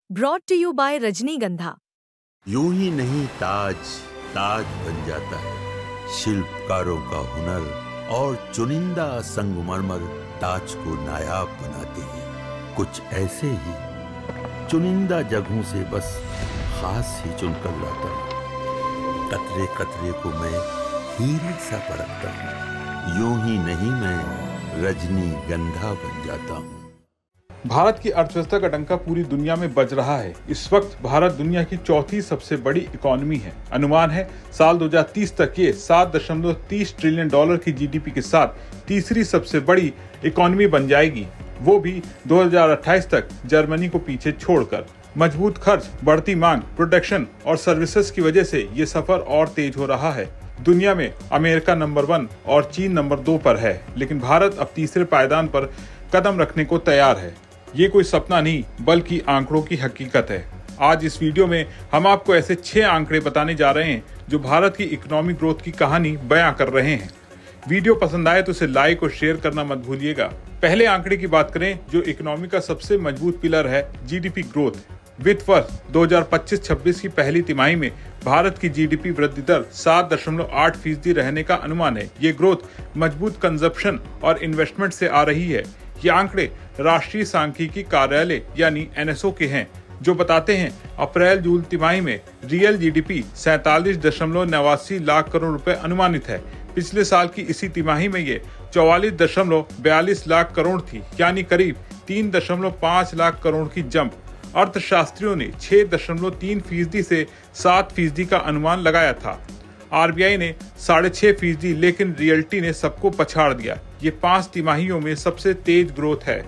Brought to you by रजनीगंधा। यूं ही नहीं ताज ताज बन जाता है, शिल्पकारों का हुनर और चुनिंदा संगमरमर ताज को नायाब बनाते हैं। कुछ ऐसे ही चुनिंदा जगहों से बस खास ही चुनकर लाता हूँ। कतरे कतरे को मैं हीरे सा परखता हूँ। यूं ही नहीं मैं रजनीगंधा बन जाता हूँ। भारत की अर्थव्यवस्था का डंका पूरी दुनिया में बज रहा है। इस वक्त भारत दुनिया की चौथी सबसे बड़ी इकोनॉमी है। अनुमान है साल 2030 तक ये 7.30 ट्रिलियन डॉलर की जीडीपी के साथ तीसरी सबसे बड़ी इकोनॉमी बन जाएगी, वो भी 2028 तक जर्मनी को पीछे छोड़कर। मजबूत खर्च, बढ़ती मांग, प्रोडक्शन और सर्विसेज की वजह से ये सफर और तेज हो रहा है। दुनिया में अमेरिका नंबर 1 और चीन नंबर 2 पर है, लेकिन भारत अब तीसरे पायदान पर कदम रखने को तैयार है। ये कोई सपना नहीं बल्कि आंकड़ों की हकीकत है। आज इस वीडियो में हम आपको ऐसे 6 आंकड़े बताने जा रहे हैं जो भारत की इकोनॉमिक ग्रोथ की कहानी बयां कर रहे हैं। वीडियो पसंद आए तो इसे लाइक और शेयर करना मत भूलिएगा। पहले आंकड़े की बात करें जो इकोनॉमी का सबसे मजबूत पिलर है, जीडीपी ग्रोथ। वित्त वर्ष 2025-26 की पहली तिमाही में भारत की जीडीपी वृद्धि दर 7.8% रहने का अनुमान है। ये ग्रोथ मजबूत कंजप्शन और इन्वेस्टमेंट से आ रही है। ये आंकड़े राष्ट्रीय सांख्यिकी कार्यालय यानी एनएसओ के हैं, जो बताते हैं अप्रैल जून तिमाही में रियल जीडीपी 47.89 लाख करोड़ रुपए अनुमानित है। पिछले साल की इसी तिमाही में ये 44.42 लाख करोड़ थी, यानी करीब 3.5 लाख करोड़ की जंप। अर्थशास्त्रियों ने 6.3% से 7% का अनुमान लगाया था। आरबीआई ने 6.5%, लेकिन रियल्टी ने सबको पछाड़ दिया। ये 5 तिमाहियों में सबसे तेज ग्रोथ है।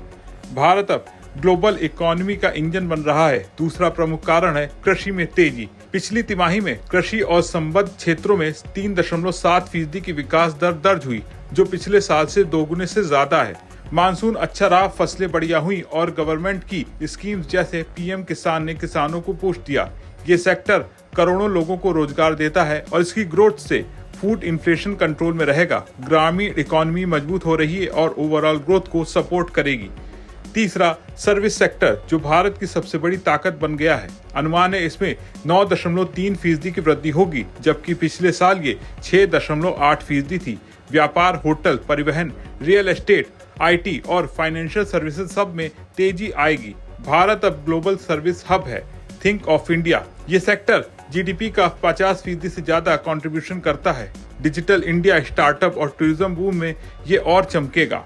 भारत अब ग्लोबल इकोनॉमी का इंजन बन रहा है। दूसरा प्रमुख कारण है कृषि में तेजी। पिछली तिमाही में कृषि और संबद्ध क्षेत्रों में 3.7% की विकास दर दर्ज हुई, जो पिछले साल से दोगुने से ज्यादा है। मानसून अच्छा रहा, फसलें बढ़िया हुई और गवर्नमेंट की स्कीम्स जैसे पीएम किसान ने किसानों को पुश दिया। ये सेक्टर करोड़ों लोगों को रोजगार देता है और इसकी ग्रोथ से फूड इन्फ्लेशन कंट्रोल में रहेगा। ग्रामीण इकोनॉमी मजबूत हो रही है और ओवरऑल ग्रोथ को सपोर्ट करेगी। तीसरा, सर्विस सेक्टर, जो भारत की सबसे बड़ी ताकत बन गया है। अनुमान है इसमें 9.3% की वृद्धि होगी, जबकि पिछले साल ये 6.8% थी। व्यापार, होटल, परिवहन, रियल एस्टेट, आईटी और फाइनेंशियल सर्विसेज सब में तेजी आएगी। भारत अब ग्लोबल सर्विस हब है। थिंक ऑफ इंडिया, ये सेक्टर जीडीपी का 50% से ज्यादा कंट्रीब्यूशन करता है। डिजिटल इंडिया, स्टार्टअप और टूरिज्म बूम में ये और चमकेगा।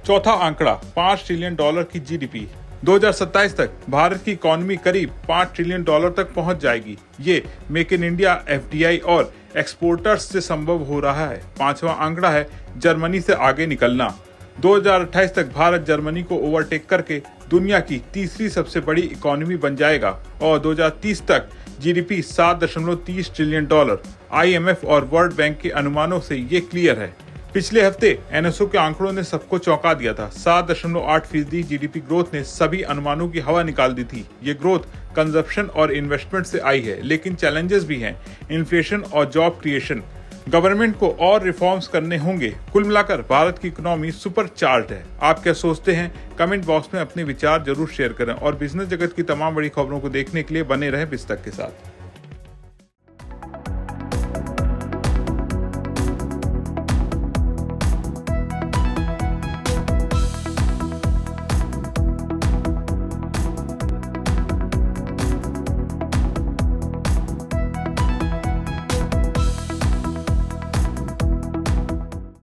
चौथा आंकड़ा, 5 ट्रिलियन डॉलर की जीडीपी। 2027 तक भारत की इकोनॉमी करीब 5 ट्रिलियन डॉलर तक पहुंच जाएगी। ये मेक इन इंडिया, एफडीआई और एक्सपोर्टर्स से संभव हो रहा है। पांचवा आंकड़ा है जर्मनी से आगे निकलना। 2028 तक भारत जर्मनी को ओवरटेक करके दुनिया की तीसरी सबसे बड़ी इकोनॉमी बन जाएगा और 2030 तक जीडीपी 7.30 ट्रिलियन डॉलर। आईएमएफ और वर्ल्ड बैंक के अनुमानों से ये क्लियर है। पिछले हफ्ते एनएसओ के आंकड़ों ने सबको चौंका दिया था। 7.8% जीडीपी ग्रोथ ने सभी अनुमानों की हवा निकाल दी थी। ये ग्रोथ कंजप्शन और इन्वेस्टमेंट से आई है, लेकिन चैलेंजेस भी हैं, इन्फ्लेशन और जॉब क्रिएशन। गवर्नमेंट को और रिफॉर्म्स करने होंगे। कुल मिलाकर भारत की इकोनॉमी सुपर चार्ज है। आप क्या सोचते हैं? कमेंट बॉक्स में अपने विचार जरूर शेयर करें और बिजनेस जगत की तमाम बड़ी खबरों को देखने के लिए बने रहें बिस्तक के साथ।